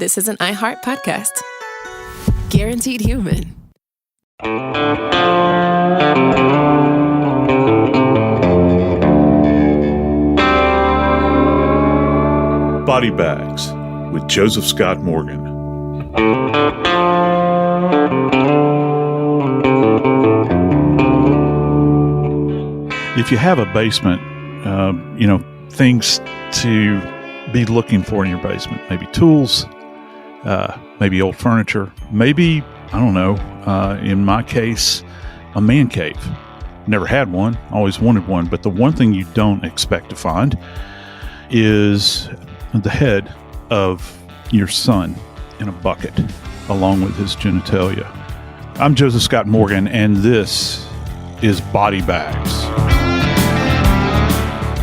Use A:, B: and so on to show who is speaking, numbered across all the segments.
A: This is an iHeart podcast. Guaranteed human.
B: Body Bags with Joseph Scott Morgan. If you have a basement, things to be looking for in your basement. Maybe tools, maybe old furniture, maybe, I don't know, in my case, a man cave. Never had one, always wanted one, but the one thing you don't expect to find is the head of your son in a bucket, along with his genitalia. I'm Joseph Scott Morgan, and this is Body Bags.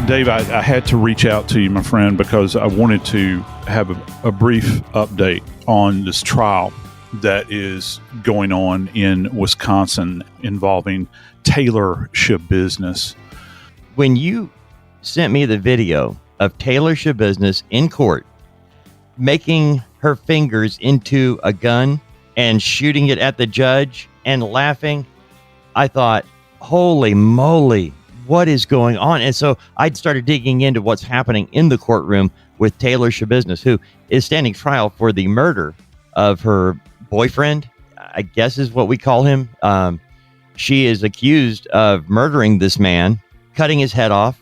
B: Dave, I had to reach out to you, my friend, because I wanted to have a brief update on this trial that is going on in Wisconsin involving Taylor Schabusiness.
C: When you sent me the video of Taylor Schabusiness in court, making her fingers into a gun and shooting it at the judge and laughing, I thought, holy moly, what is going on? And so I started digging into what's happening in the courtroom with Taylor Schabusiness, who is standing trial for the murder of her boyfriend, I guess is what we call him. She is accused of murdering this man, cutting his head off,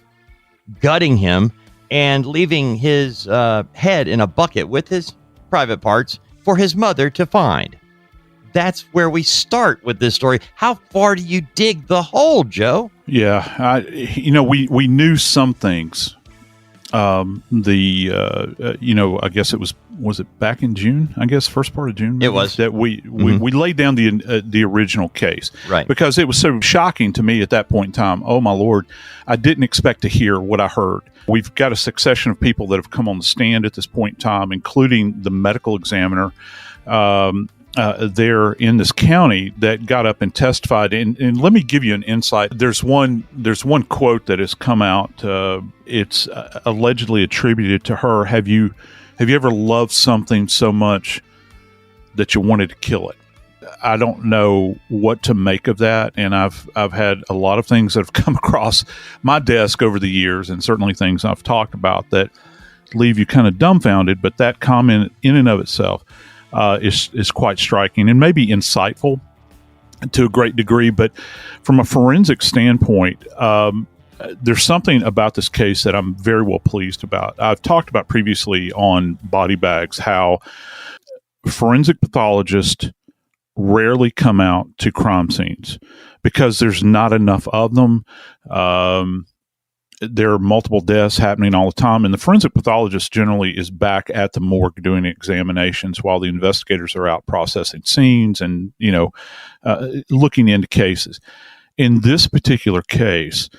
C: gutting him, and leaving his head in a bucket with his private parts for his mother to find. That's where we start with this story. How far do you dig the hole, Joe?
B: Yeah, we knew some things. I guess it was it back in June? I guess first part of June.
C: It was
B: that we laid down the original case,
C: right?
B: Because it was so shocking to me at that point in time. Oh my Lord, I didn't expect to hear what I heard. We've got a succession of people that have come on the stand at this point in time, including the medical examiner there in this county that got up and testified. And let me give you an insight. There's one quote that has come out. It's allegedly attributed to her. Have you ever loved something so much that you wanted to kill it? I don't know what to make of that, and I've had a lot of things that have come across my desk over the years, and certainly things I've talked about that leave you kind of dumbfounded. But that comment in and of itself is quite striking and maybe insightful to a great degree. But from a forensic standpoint, there's something about this case that I'm very well pleased about. I've talked about previously on Body Bags how forensic pathologists rarely come out to crime scenes because there's not enough of them. There are multiple deaths happening all the time, and the forensic pathologist generally is back at the morgue doing examinations while the investigators are out processing scenes and, looking into cases. In this particular case,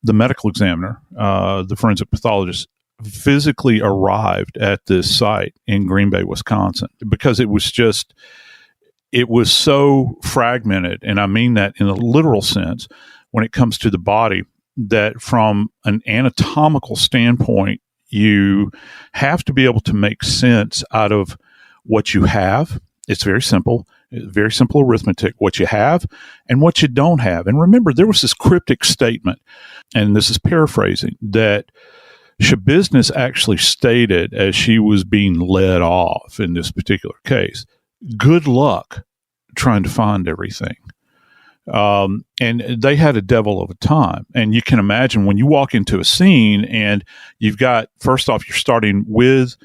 B: the medical examiner, the forensic pathologist, physically arrived at this site in Green Bay, Wisconsin, because it was so fragmented, and I mean that in a literal sense when it comes to the body, that from an anatomical standpoint, you have to be able to make sense out of what you have. It's very simple arithmetic, what you have and what you don't have. And remember, there was this cryptic statement, and this is paraphrasing, that Schabusiness actually stated as she was being led off in this particular case, good luck trying to find everything. And they had a devil of a time. And you can imagine when you walk into a scene and you've got, first off, you're starting with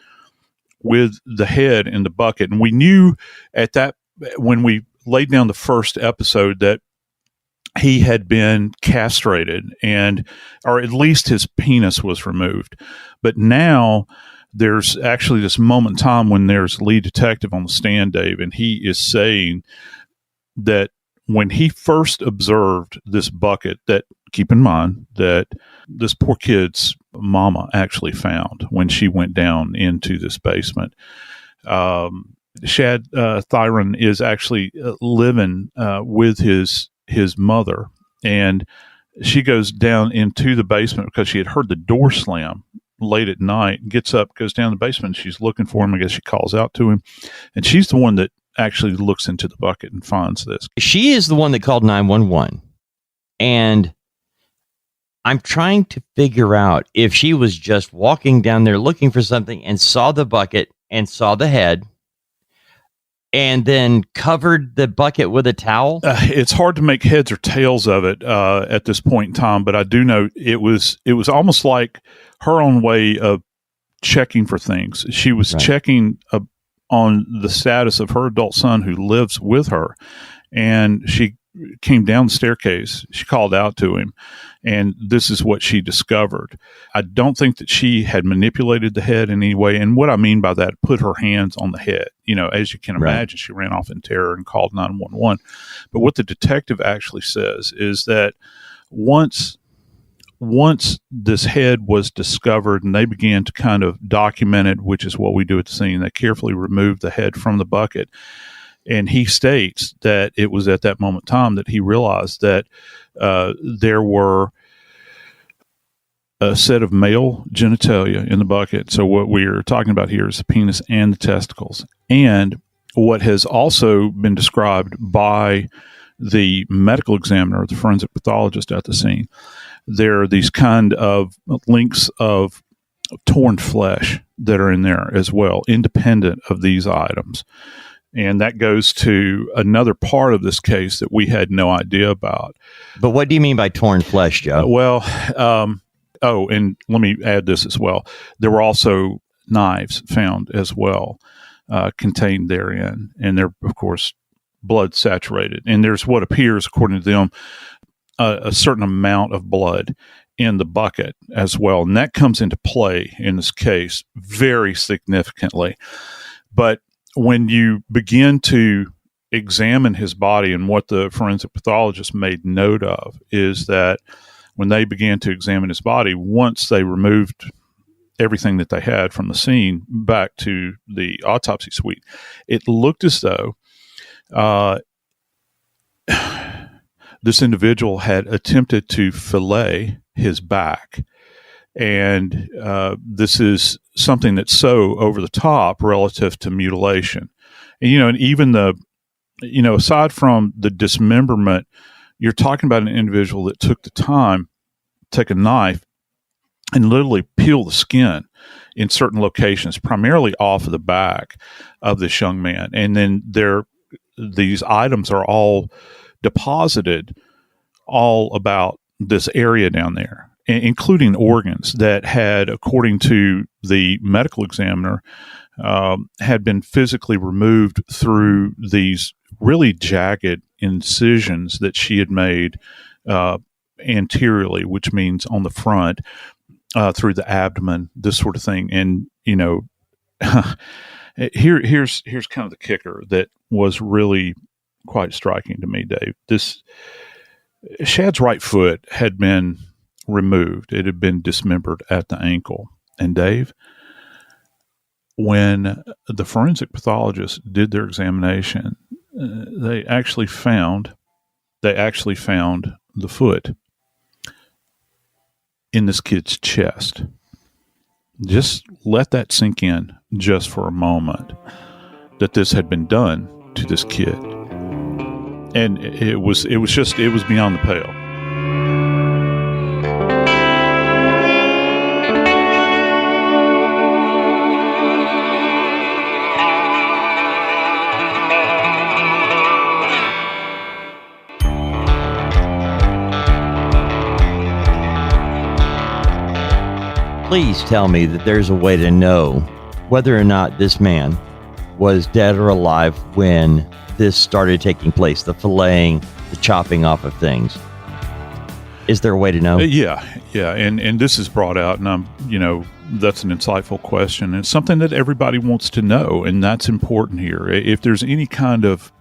B: the head in the bucket. And we knew at that, when we laid down the first episode, that he had been castrated or at least his penis was removed. But now there's actually this moment in time when there's lead detective on the stand, Dave, and he is saying that when he first observed this bucket, that keep in mind that this poor kid's mama actually found when she went down into this basement. Shad Thyrion is actually living with his mother, and she goes down into the basement because she had heard the door slam late at night, gets up, goes down the basement. She's looking for him. I guess she calls out to him, and she's the one that actually looks into the bucket and finds this.
C: She is the one that called 911. And I'm trying to figure out if she was just walking down there looking for something and saw the bucket and saw the head and then covered the bucket with a towel.
B: It's hard to make heads or tails of it at this point in time, but I do know it was almost like her own way of checking for things. She was checking on the status of her adult son who lives with her, and she came down the staircase. She called out to him, and this is what she discovered. I don't think that she had manipulated the head in any way, and what I mean by that, put her hands on the head. As you can imagine, she ran off in terror and called 911. But what the detective actually says is that once this head was discovered and they began to kind of document it, which is what we do at the scene, they carefully removed the head from the bucket. And he states that it was at that moment in time that he realized that there were a set of male genitalia in the bucket. So what we're talking about here is the penis and the testicles. And what has also been described by the medical examiner, the forensic pathologist at the scene, there are these kind of links of torn flesh that are in there as well, independent of these items. And that goes to another part of this case that we had no idea about.
C: But what do you mean by torn flesh, Joe?
B: And let me add this as well. There were also knives found as well, contained therein. And they're, of course, blood saturated. And there's what appears, according to them, a certain amount of blood in the bucket as well. And that comes into play in this case very significantly. But when you begin to examine his body, and what the forensic pathologist made note of is that when they began to examine his body, once they removed everything that they had from the scene back to the autopsy suite, it looked as though this individual had attempted to fillet his back. And this is something that's so over the top relative to mutilation. And even aside from the dismemberment, you're talking about an individual that took the time to take a knife and literally peel the skin in certain locations, primarily off of the back of this young man. And then these items are all deposited all about this area down there, including organs that had, according to the medical examiner, had been physically removed through these really jagged incisions that she had made anteriorly, which means on the front, through the abdomen, this sort of thing. And, here's kind of the kicker that was really quite striking to me, Dave. Shad's right foot had been removed. It had been dismembered at the ankle. And Dave, when the forensic pathologists did their examination, they actually found the foot in this kid's chest. Just let that sink in just for a moment, that this had been done to this kid. And it was beyond the pale.
C: Please tell me that there's a way to know whether or not this man was dead or alive when this started taking place, the filleting, the chopping off of things. Is there a way to know?
B: Yeah. And this is brought out, and that's an insightful question. It's something that everybody wants to know, and that's important here. If there's any kind of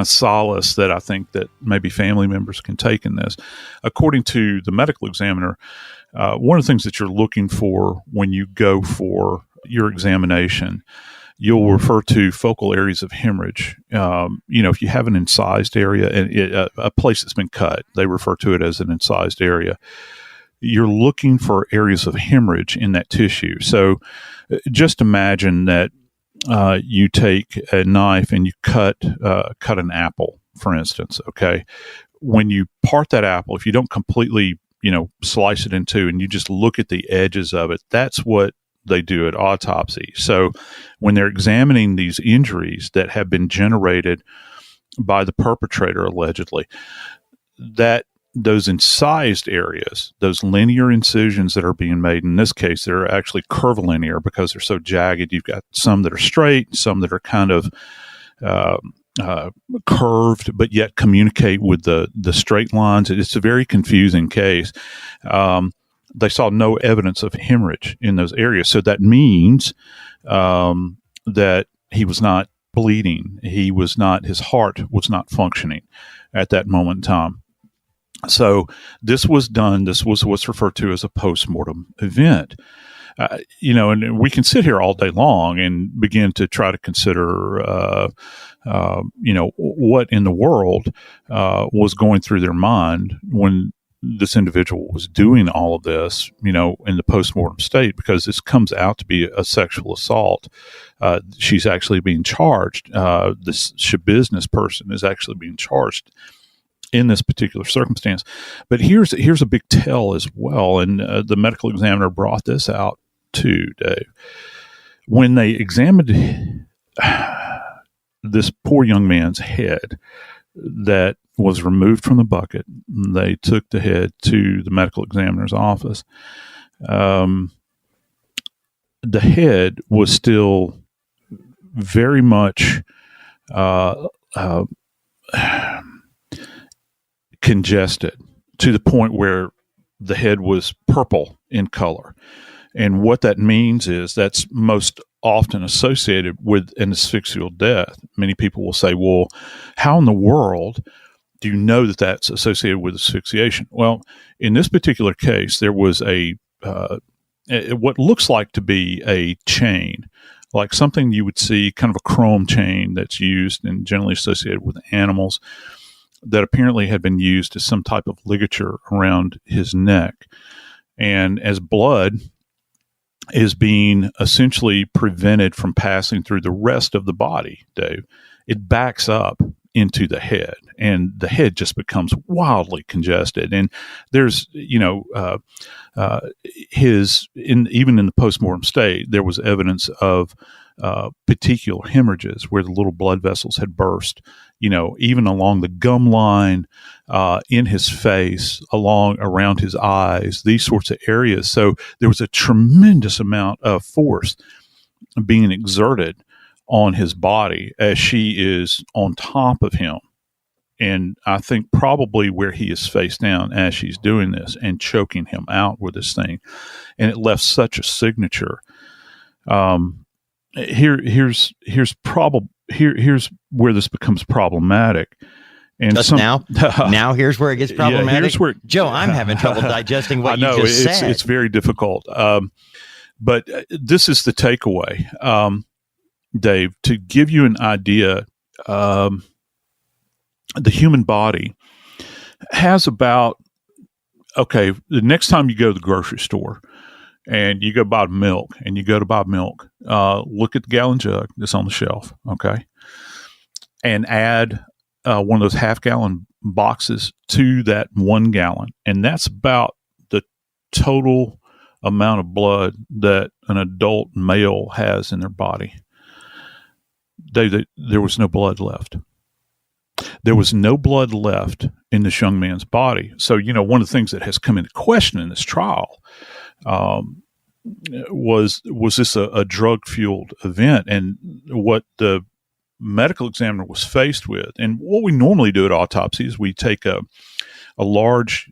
B: solace that I think that maybe family members can take in this, according to the medical examiner, one of the things that you're looking for when you go for your examination, you'll refer to focal areas of hemorrhage. If you have an incised area and a place that's been cut, they refer to it as an incised area. you're looking for areas of hemorrhage in that tissue. So just imagine that you take a knife and you cut an apple, for instance. Okay, when you part that apple, if you don't completely, slice it in two, and you just look at the edges of it, that's what they do at autopsy. So when they're examining these injuries that have been generated by the perpetrator, allegedly, that those incised areas, those linear incisions that are being made, in this case, they're actually curvilinear because they're so jagged. You've got some that are straight, some that are kind of curved, but yet communicate with the straight lines. It's a very confusing case. They saw no evidence of hemorrhage in those areas. So that means that he was not bleeding. His heart was not functioning at that moment in time. So this was what's referred to as a postmortem event. And we can sit here all day long and begin to try to consider, what in the world was going through their mind when this individual was doing all of this, in the postmortem state, because this comes out to be a sexual assault. She's actually being charged. This Schabusiness person is actually being charged in this particular circumstance. But here's a big tell as well, and the medical examiner brought this out too, Dave. When they examined this poor young man's head that was removed from the bucket, they took the head to the medical examiner's office. The head was still very much congested to the point where the head was purple in color. And what that means is that's most often associated with an asphyxial death. Many people will say, well, how in the world do you know that that's associated with asphyxiation? Well, in this particular case, there was what looks like to be a chain, like something you would see, kind of a chrome chain that's used and generally associated with animals, that apparently had been used as some type of ligature around his neck. And as blood is being essentially prevented from passing through the rest of the body, Dave, it backs up into the head, and the head just becomes wildly congested. And there's, even in the postmortem state, there was evidence of petechial hemorrhages where the little blood vessels had burst, even along the gum line, in his face, around his eyes, these sorts of areas. So there was a tremendous amount of force being exerted on his body as she is on top of him. And I think probably where he is face down as she's doing this and choking him out with this thing. And it left such a signature. Here's where this becomes problematic. And
C: now here's where it gets problematic.
B: Yeah, here's where,
C: Joe, I'm having trouble digesting what you just said.
B: It's very difficult. But this is the takeaway, Dave, to give you an idea. The human body has the next time you go to the grocery store and you go buy milk, look at the gallon jug that's on the shelf, okay, and add one of those half-gallon boxes to that 1 gallon, and that's about the total amount of blood that an adult male has in their body. There was no blood left. There was no blood left in this young man's body. So, one of the things that has come into question in this trial was this a drug-fueled event? And what the medical examiner was faced with, and what we normally do at autopsies, we take a large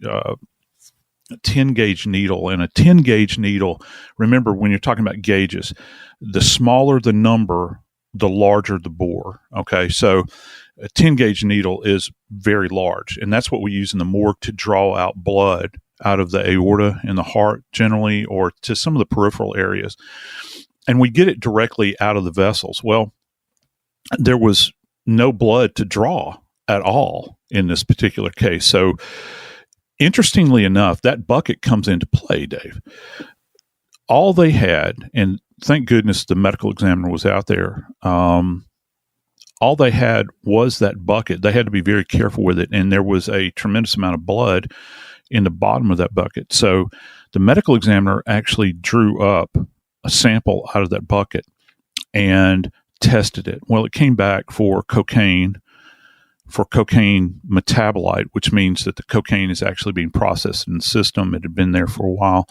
B: 10-gauge needle, and a 10-gauge needle, remember, when you're talking about gauges, the smaller the number, the larger the bore. Okay, so a 10-gauge needle is very large, and that's what we use in the morgue to draw out blood out of the aorta in the heart generally, or to some of the peripheral areas. And we get it directly out of the vessels. Well, there was no blood to draw at all in this particular case. So interestingly enough, that bucket comes into play, Dave. All they had, and thank goodness the medical examiner was out there, all they had was that bucket. They had to be very careful with it, and there was a tremendous amount of blood in the bottom of that bucket. So the medical examiner actually drew up a sample out of that bucket and tested it. Well, it came back for cocaine metabolite, which means that the cocaine is actually being processed in the system. It had been there for a while,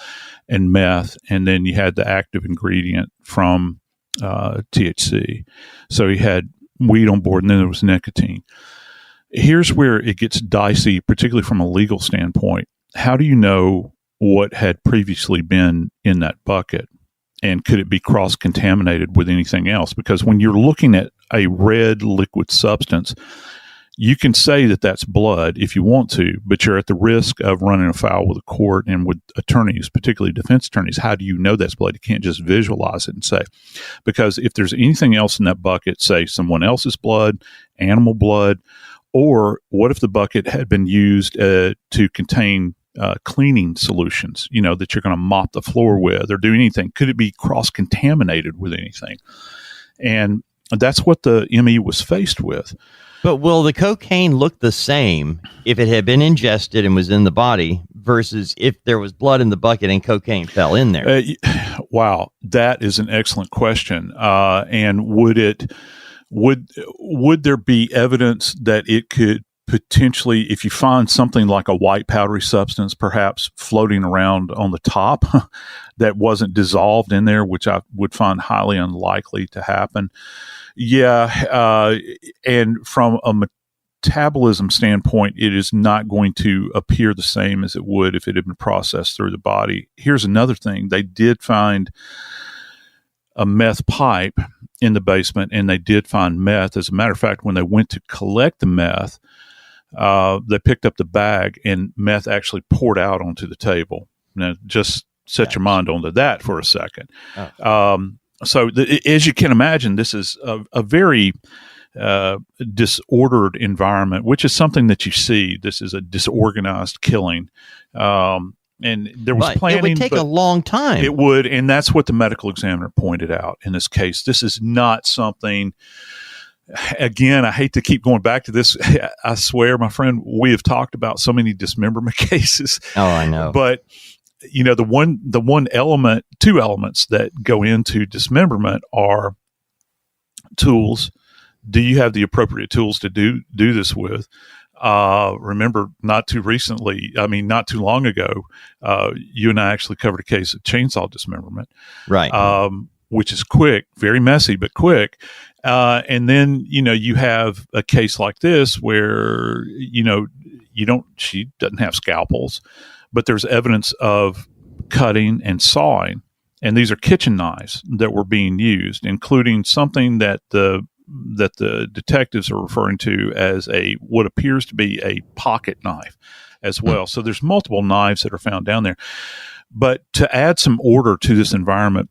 B: and meth, and then you had the active ingredient from THC. So you had weed on board, and then there was nicotine. Here's where it gets dicey, particularly from a legal standpoint. How do you know what had previously been in that bucket? And could it be cross-contaminated with anything else? Because when you're looking at a red liquid substance, you can say that that's blood if you want to, but you're at the risk of running afoul with a court and with attorneys, particularly defense attorneys. How do you know that's blood? You can't just visualize it and say. Because if there's anything else in that bucket, say someone else's blood, animal blood, or what if the bucket had been used to contain cleaning solutions, that you're going to mop the floor with or do anything? Could it be cross-contaminated with anything? And that's what the ME was faced with.
C: But will the cocaine look the same if it had been ingested and was in the body versus if there was blood in the bucket and cocaine fell in there?
B: Wow, that is an excellent question. And would there be evidence that it could potentially, if you find something like a white powdery substance perhaps floating around on the top that wasn't dissolved in there, which I would find highly unlikely to happen? Yeah, and from a metabolism standpoint, it is not going to appear the same as it would if it had been processed through the body. Here's another thing. They did find a meth pipe in the basement, and they did find meth. As a matter of fact, when they went to collect the meth, they picked up the bag, and meth actually poured out onto the table. Now, just set your mind onto that for a second. So as you can imagine, this is a very disordered environment, which is something that you see. This is a disorganized killing. And there was planning. It would
C: take a long time.
B: It would, and that's what the medical examiner pointed out in this case. This is not something, again, I hate to keep going back to this. I swear, my friend, we have talked about so many dismemberment cases.
C: Oh, I know.
B: But two elements that go into dismemberment are tools. Do you have the appropriate tools to do this with? Remember, not too long ago, you and I actually covered a case of chainsaw dismemberment,
C: right?
B: Which is quick, very messy, but quick. And then, you have a case like this where, she doesn't have scalpels, but there's evidence of cutting and sawing. And these are kitchen knives that were being used, including something that the detectives are referring to as what appears to be a pocket knife as well. So there's multiple knives that are found down there. But to add some order to this environment,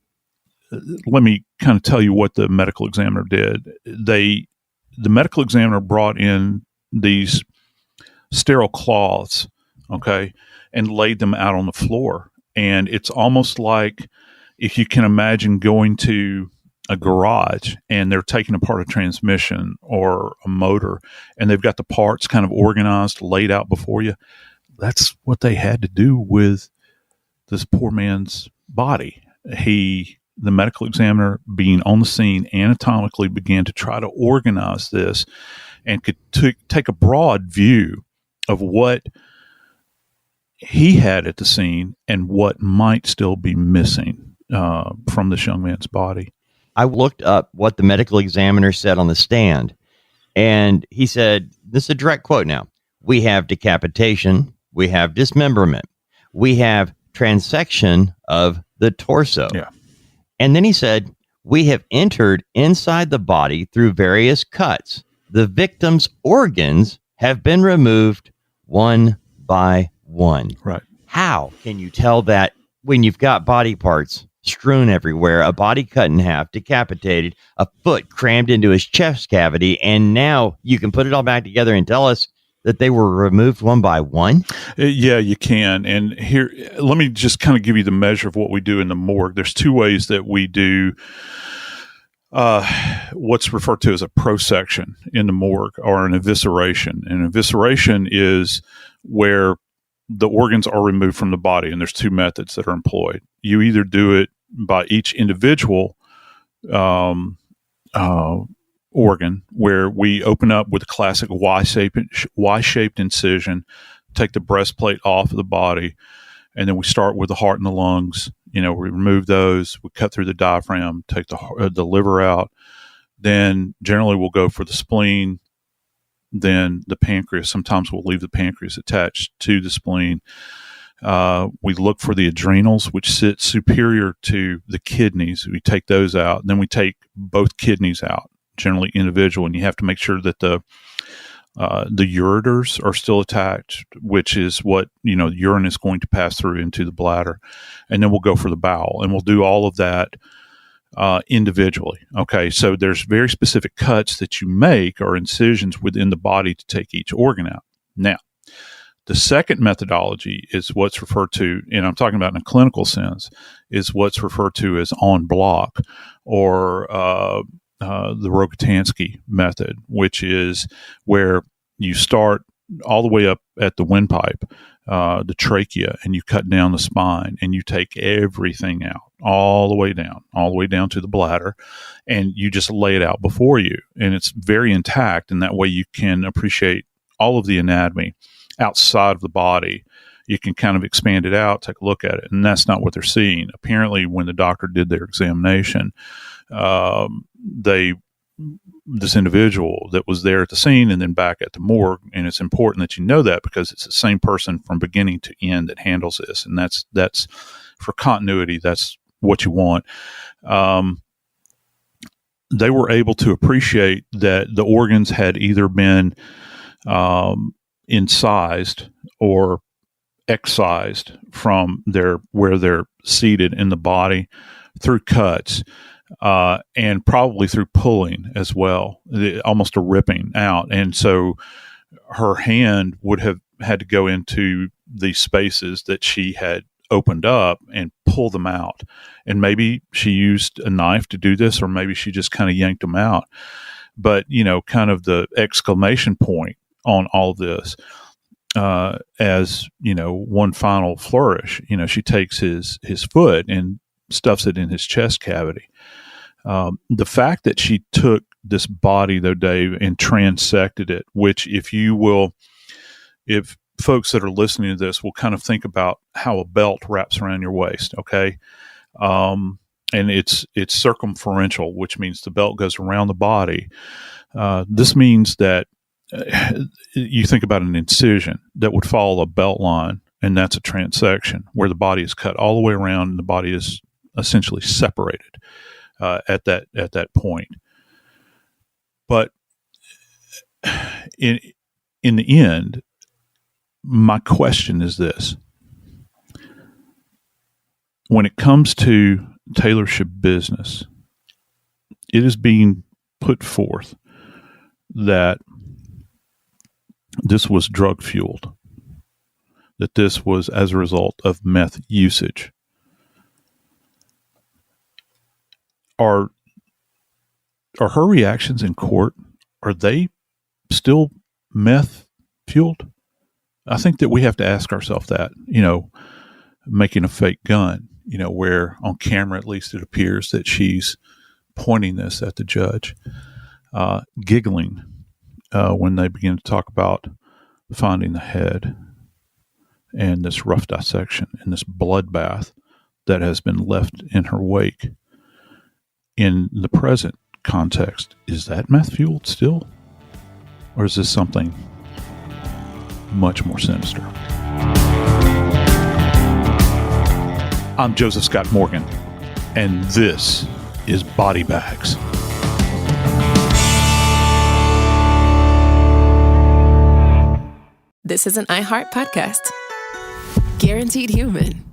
B: let me kind of tell you what the medical examiner did. The medical examiner brought in these sterile cloths, okay, and laid them out on the floor. And it's almost like if you can imagine going to a garage and they're taking apart a transmission or a motor and they've got the parts kind of organized, laid out before you. That's what they had to do with this poor man's body. The medical examiner, being on the scene, anatomically began to try to organize this and could take a broad view of what he had at the scene and what might still be missing from this young man's body.
C: I looked up what the medical examiner said on the stand, and he said, this is a direct quote now, "We have decapitation, we have dismemberment, we have transection of the torso."
B: Yeah.
C: And then he said, "We have entered inside the body through various cuts. The victim's organs have been removed one by one."
B: Right.
C: How can you tell that when you've got body parts strewn everywhere, a body cut in half, decapitated, a foot crammed into his chest cavity, and now you can put it all back together and tell us that they were removed one by one?
B: Yeah, you can. And here, let me just kind of give you the measure of what we do in the morgue. There's two ways that we do what's referred to as a prosection in the morgue, or an evisceration. And evisceration is where the organs are removed from the body, and there's two methods that are employed. You either do it by each individual organ, where we open up with a classic Y-shaped incision, take the breastplate off of the body, and then we start with the heart and the lungs. We remove those. We cut through the diaphragm, take the liver out. Then generally we'll go for the spleen, then the pancreas. Sometimes we'll leave the pancreas attached to the spleen. We look for the adrenals, which sit superior to the kidneys. We take those out. And then we take both kidneys out, generally individual. And you have to make sure that the ureters are still attached, which is what, urine is going to pass through into the bladder. And then we'll go for the bowel, and we'll do all of that individually. Okay. So there's very specific cuts that you make, or incisions within the body, to take each organ out. Now, the second methodology is what's referred to, and I'm talking about in a clinical sense, is what's referred to as en bloc, or the Rogatansky method, which is where you start all the way up at the windpipe, the trachea, and you cut down the spine, and you take everything out, all the way down to the bladder, and you just lay it out before you. And it's very intact, and that way you can appreciate all of the anatomy outside of the body. You can kind of expand it out, take a look at it, and that's not what they're seeing. Apparently, when the doctor did their examination, this individual that was there at the scene and then back at the morgue, and it's important that you know that, because it's the same person from beginning to end that handles this, and that's for continuity. That's what you want. They were able to appreciate that the organs had either been incised or excised from where they're seated in the body through cuts, and probably through pulling as well, almost a ripping out. And so her hand would have had to go into these spaces that she had opened up and pull them out. And maybe she used a knife to do this, or maybe she just kind of yanked them out. But, kind of the exclamation point on all of this, as, one final flourish, she takes his foot and stuffs it in his chest cavity. The fact that she took this body, though, Dave, and transected it, which if folks that are listening to this will kind of think about how a belt wraps around your waist, okay? And it's circumferential, which means the belt goes around the body. This means that you think about an incision that would follow a belt line, and that's a transection, where the body is cut all the way around and the body is essentially separated at that point. But in the end, my question is this: when it comes to Taylor Schabusiness, it is being put forth that this was drug fueled, that this was as a result of meth usage. Are her reactions in court, are they still meth fueled? I think that we have to ask ourselves that, making a fake gun, where on camera, at least it appears that she's pointing this at the judge, giggling when they begin to talk about finding the head and this rough dissection and this bloodbath that has been left in her wake. In the present context, is that meth fueled still? Or is this something much more sinister? I'm Joseph Scott Morgan, and this is Body Bags.
A: This is an iHeart podcast. Guaranteed human.